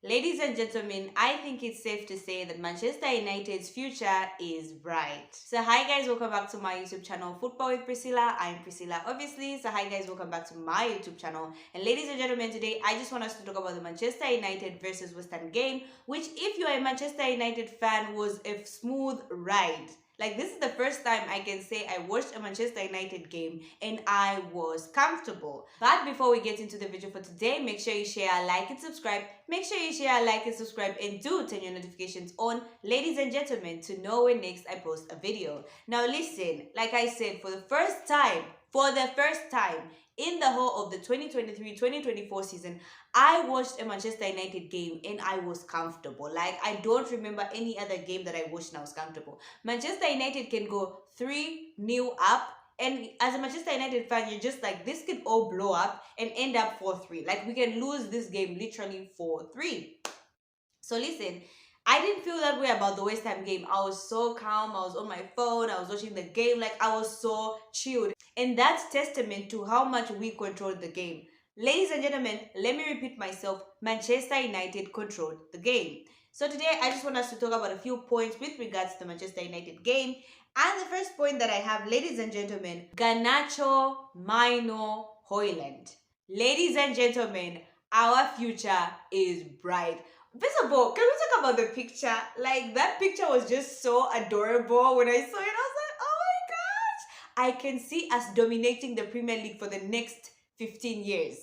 Ladies and gentlemen, I think it's safe to say that Manchester United's future is bright. So hi guys, welcome back to my YouTube channel, Football with Priscilla. I'm Priscilla obviously. So hi guys, welcome back to my YouTube channel. And ladies and gentlemen, today I just want us to talk about the Manchester United versus West Ham game, which if you're a Manchester United fan was a smooth ride. Like, this is the first time I can say I watched a Manchester United game and I was comfortable. But before we get into the video for today, make sure you share, like, and subscribe. Make sure you share, like, and subscribe, and do turn your notifications on, ladies and gentlemen, to know when next I post a video. Now listen, like I said, for the first time in the whole of the 2023-2024 season, I watched a Manchester United game and I was comfortable. Like, I don't remember any other game that I watched and I was comfortable. Manchester United can go 3-0 up, and as a Manchester United fan, you're just like, this could all blow up and end up 4-3. Like, we can lose this game literally 4-3. So listen, I didn't feel that way about the West Ham game. I was so calm. I was on my phone. I was watching the game. Like, I was so chilled. And that's testament to how much we controlled the game. Ladies and gentlemen, let me repeat myself. Manchester United controlled the game. So today, I just want us to talk about a few points with regards to the Manchester United game. And the first point that I have, ladies and gentlemen, Garnacho Maino Højlund. Ladies and gentlemen, our future is bright. First of all, can we talk about the picture? Like, that picture was just so adorable. When I saw it, I was like, oh my gosh. I can see us dominating the Premier League for the next 15 years.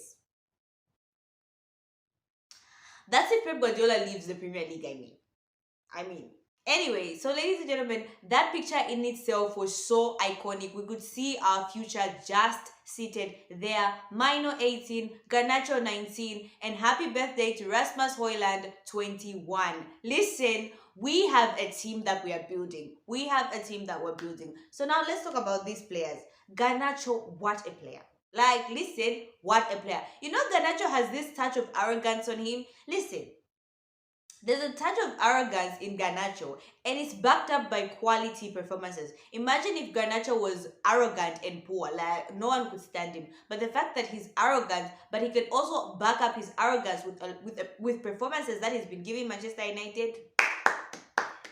That's if Pep Guardiola leaves the Premier League, I mean. Anyway, so ladies and gentlemen, that picture in itself was so iconic. We could see our future just seated there. Maino 18, Garnacho 19, and happy birthday to Rasmus Højlund 21. Listen, we have a team that we are building. So now let's talk about these players. Garnacho, what a player. Like, listen, what a player. You know, Garnacho has this touch of arrogance on him. Listen, there's a touch of arrogance in Garnacho, and it's backed up by quality performances. Imagine if Garnacho was arrogant and poor, like no one could stand him. But the fact that he's arrogant, but he can also back up his arrogance with performances that he's been giving Manchester United.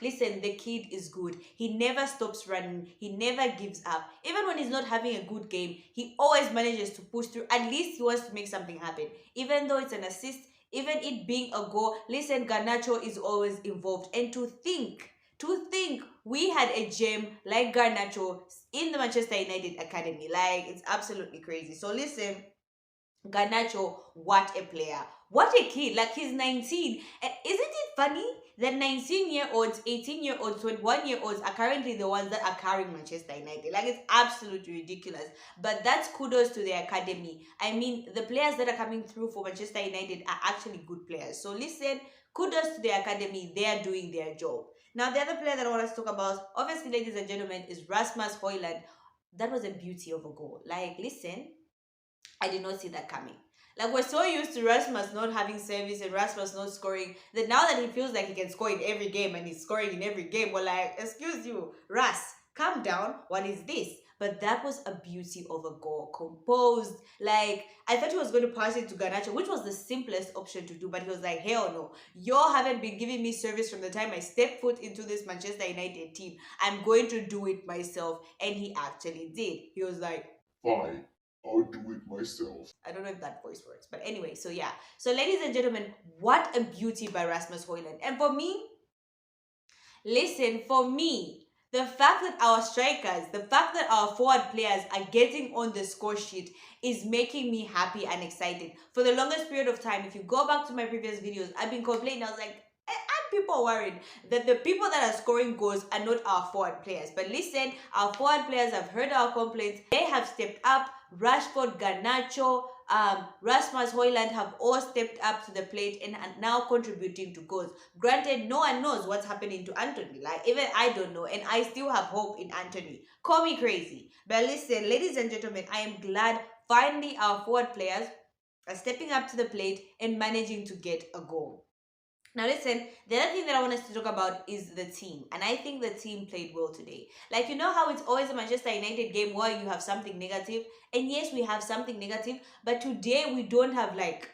Listen, the kid is good. He never stops running. He never gives up. Even when he's not having a good game, he always manages to push through. At least he wants to make something happen. Even though it's an assist, even it being a goal, listen, Garnacho is always involved. And to think we had a gem like Garnacho in the Manchester United Academy. Like, it's absolutely crazy. So listen, Garnacho, what a player. What a kid. Like, he's 19. And isn't it funny that 19-year-olds, 18-year-olds, 21-year-olds are currently the ones that are carrying Manchester United? Like, it's absolutely ridiculous. But that's kudos to the academy. I mean, the players that are coming through for Manchester United are actually good players. So listen, kudos to the academy. They are doing their job. Now, the other player that I want us to talk about, obviously, ladies and gentlemen, is Rasmus Højlund. That was a beauty of a goal. Like, listen, I did not see that coming. Like, we're so used to Rasmus not having service and Rasmus not scoring that now that he feels like he can score in every game and he's scoring in every game, we're like, excuse you, Ras, calm down. What is this? But that was a beauty of a goal. Composed. Like, I thought he was going to pass it to Garnacho, which was the simplest option to do. But he was like, hell no. Y'all haven't been giving me service from the time I stepped foot into this Manchester United team. I'm going to do it myself. And he actually did. He was like, fine, I'll do it myself. I don't know if that voice works. But anyway, so yeah. So ladies and gentlemen, what a beauty by Rasmus Højlund. And for me, listen, for me, the fact that our strikers, the fact that our forward players are getting on the score sheet is making me happy and excited. For the longest period of time, if you go back to my previous videos, I've been complaining. I was like, and people worried that the people that are scoring goals are not our forward players. But listen, our forward players have heard our complaints. They have stepped up. Rashford, Garnacho, Rasmus Højlund have all stepped up to the plate and are now contributing to goals. Granted, no one knows what's happening to Antony. Like, even I don't know, and I still have hope in Antony. Call me crazy. But listen, ladies and gentlemen, I am glad finally our forward players are stepping up to the plate and managing to get a goal. Now listen, the other thing that I want us to talk about is the team. And I think the team played well today. Like, you know how it's always a Manchester United game where you have something negative? And yes, we have something negative. But today we don't have, like,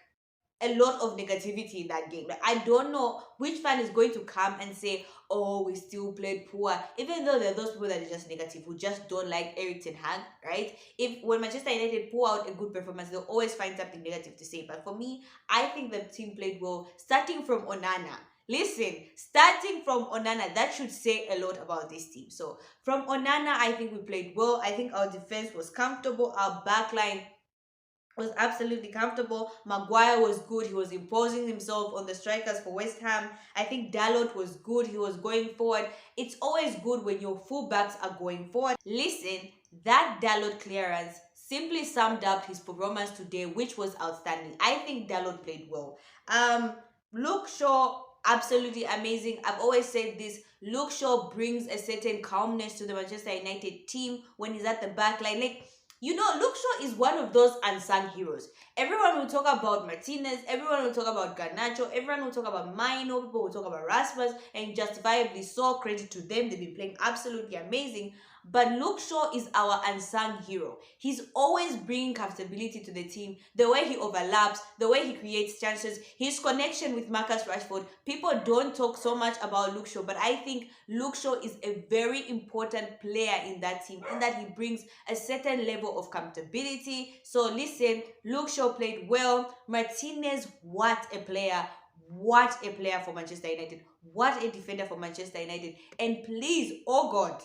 a lot of negativity in that game. Like, I don't know which fan is going to come and say, "Oh, we still played poor," even though there are those people that are just negative who just don't like Erik ten Hag, right? If when Manchester United pull out a good performance, they'll always find something negative to say. But for me, I think the team played well, starting from Onana. Listen, starting from Onana, that should say a lot about this team. So from Onana, I think we played well. I think our defense was comfortable. Our backline was absolutely comfortable. Maguire was good. He was imposing himself on the strikers for West Ham. I think Dalot was good. He was going forward. It's always good when your fullbacks are going forward. Listen, that Dalot clearance simply summed up his performance today, which was outstanding. I think Dalot played well. Luke Shaw, absolutely amazing. I've always said this. Luke Shaw brings a certain calmness to the Manchester United team when he's at the back line. Like, you know, Luke Shaw is one of those unsung heroes. Everyone will talk about Martinez, everyone will talk about Garnacho, everyone will talk about Maino, people will talk about Rasmus, and justifiably so, credit to them, they've been playing absolutely amazing. But Luke Shaw is our unsung hero. He's always bringing comfortability to the team. The way he overlaps, the way he creates chances, his connection with Marcus Rashford. People don't talk so much about Luke Shaw, but I think Luke Shaw is a very important player in that team, in that he brings a certain level of comfortability. So listen, Luke Shaw played well. Martinez, what a player. What a player for Manchester United. What a defender for Manchester United. And please, oh God,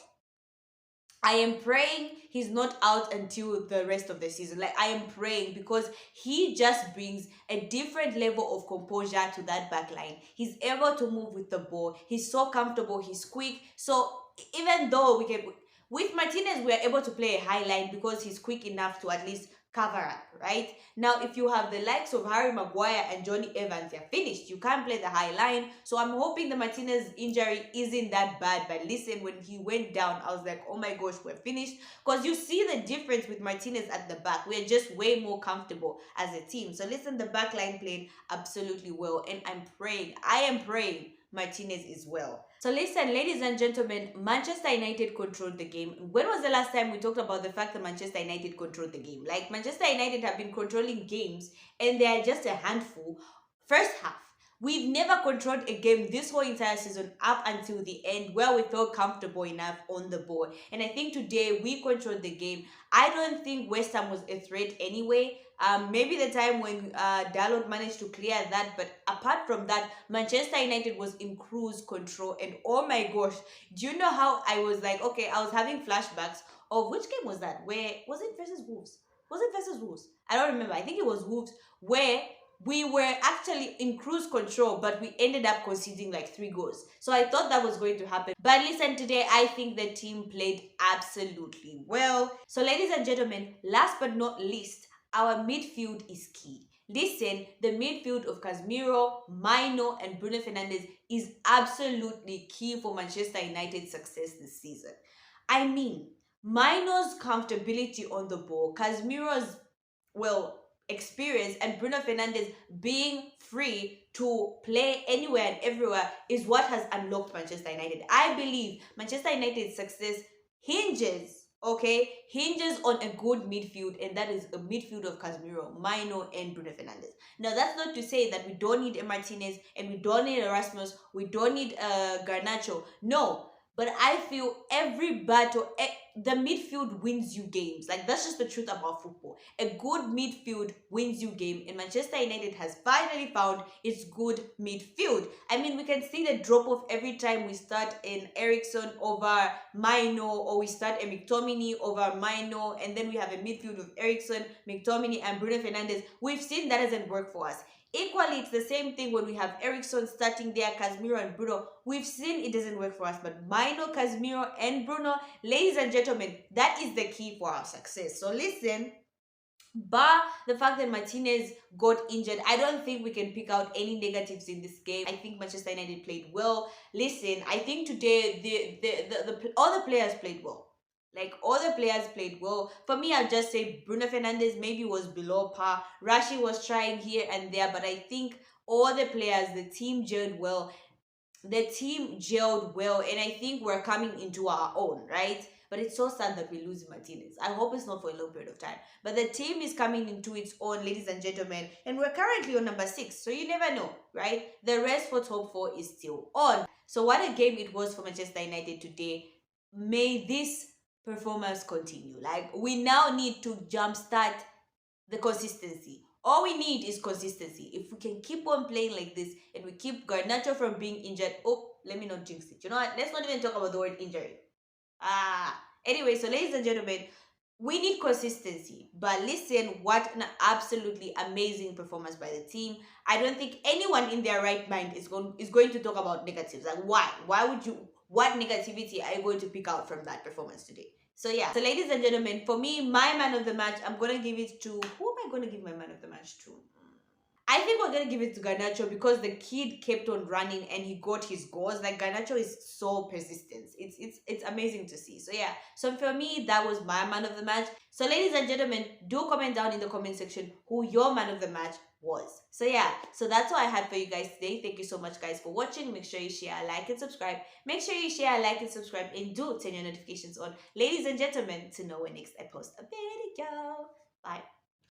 I am praying he's not out until the rest of the season. Like, I am praying, because he just brings a different level of composure to that back line. He's able to move with the ball. He's so comfortable. He's quick. So even though with Martinez, we are able to play a high line because he's quick enough to at least cover up, right? Now, if you have the likes of Harry Maguire and Johnny Evans, you're finished. You can't play the high line. So I'm hoping the Martinez injury isn't that bad. But listen, when he went down, I was like, oh my gosh, we're finished. Because you see the difference with Martinez at the back. We're just way more comfortable as a team. So listen, the back line played absolutely well. And I am praying Martinez is well. So listen, ladies and gentlemen, Manchester United controlled the game. When was the last time we talked about the fact that Manchester United controlled the game? Like, Manchester United have been controlling games and they are just a handful. First half, we've never controlled a game this whole entire season up until the end where we felt comfortable enough on the ball. And I think today we controlled the game. I don't think West Ham was a threat anyway. Maybe the time when Dalot managed to clear that, but apart from that, Manchester United was in cruise control. And oh my gosh, do you know how I was like, okay, I was having flashbacks of which game was that? Where was it versus Wolves? Was it versus Wolves? I don't remember. I think it was Wolves, where we were actually in cruise control, but we ended up conceding like 3 goals. So I thought that was going to happen. But listen, today I think the team played absolutely well. So ladies and gentlemen, last but not least, our midfield is key. Listen, the midfield of Casemiro, Maino, and Bruno Fernandes is absolutely key for Manchester United's success this season. I mean, Maino's comfortability on the ball, Casemiro's, experience, and Bruno Fernandes being free to play anywhere and everywhere is what has unlocked Manchester United. I believe Manchester United's success hinges on a good midfield, and that is a midfield of Casemiro, Maino, and Bruno Fernandes. Now, that's not to say that we don't need a Martinez and we don't need a Rasmus, we don't need a Garnacho. No, but I feel every battle, the midfield wins you games. Like, that's just the truth about football. A good midfield wins you game, and Manchester United has finally found its good midfield. I mean, we can see the drop-off every time we start an Eriksen over Maino, or we start a McTominay over Maino, and then we have a midfield of Eriksen, McTominay, and Bruno Fernandes. We've seen that doesn't work for us. Equally, it's the same thing when we have Eriksen starting there, Casemiro and Bruno. We've seen it doesn't work for us, but Maino, Casemiro, and Bruno, ladies and gentlemen, that is the key for our success. So listen, bar the fact that Martinez got injured, I don't think we can pick out any negatives in this game. I think Manchester United played well. Listen, I think today all the players played well. Like, all the players played well. For me, I'll just say Bruno Fernandes maybe was below par. Rashi was trying here and there, but I think all the players, the team gelled well. And I think we're coming into our own, right? but it's so sad that we lose Martinez. I hope it's not for a long period of time. But the team is coming into its own, ladies and gentlemen, and we're currently on number 6, so you never know, right? The rest for top 4 is still on. So what a game it was for Manchester United today. May this performance continue. Like, we now need to jumpstart the consistency. All we need is consistency. If we can keep on playing like this and we keep Garnacho from being injured, oh, let me not jinx it. You know what? Let's not even talk about the word injury. Anyway, so ladies and gentlemen, we need consistency. But listen, what an absolutely amazing performance by the team. I don't think anyone in their right mind is going to talk about negatives. Like, why? Why would you? What negativity are you going to pick out from that performance today? So yeah, so ladies and gentlemen, for me, my man of the match, I'm gonna give it to, who am I gonna give my man of the match to? I think we're gonna give it to Garnacho because the kid kept on running and he got his goals. Like, Garnacho is so persistent. It's amazing to see. So yeah, so for me, that was my man of the match. So ladies and gentlemen, do comment down in the comment section who your man of the match was. So yeah, so that's all I had for you guys today. Thank you so much, guys, for watching. Make sure you share, like, and subscribe. Make sure you share, like, and subscribe, and do turn your notifications on, ladies and gentlemen, to know when next I post a video. Bye.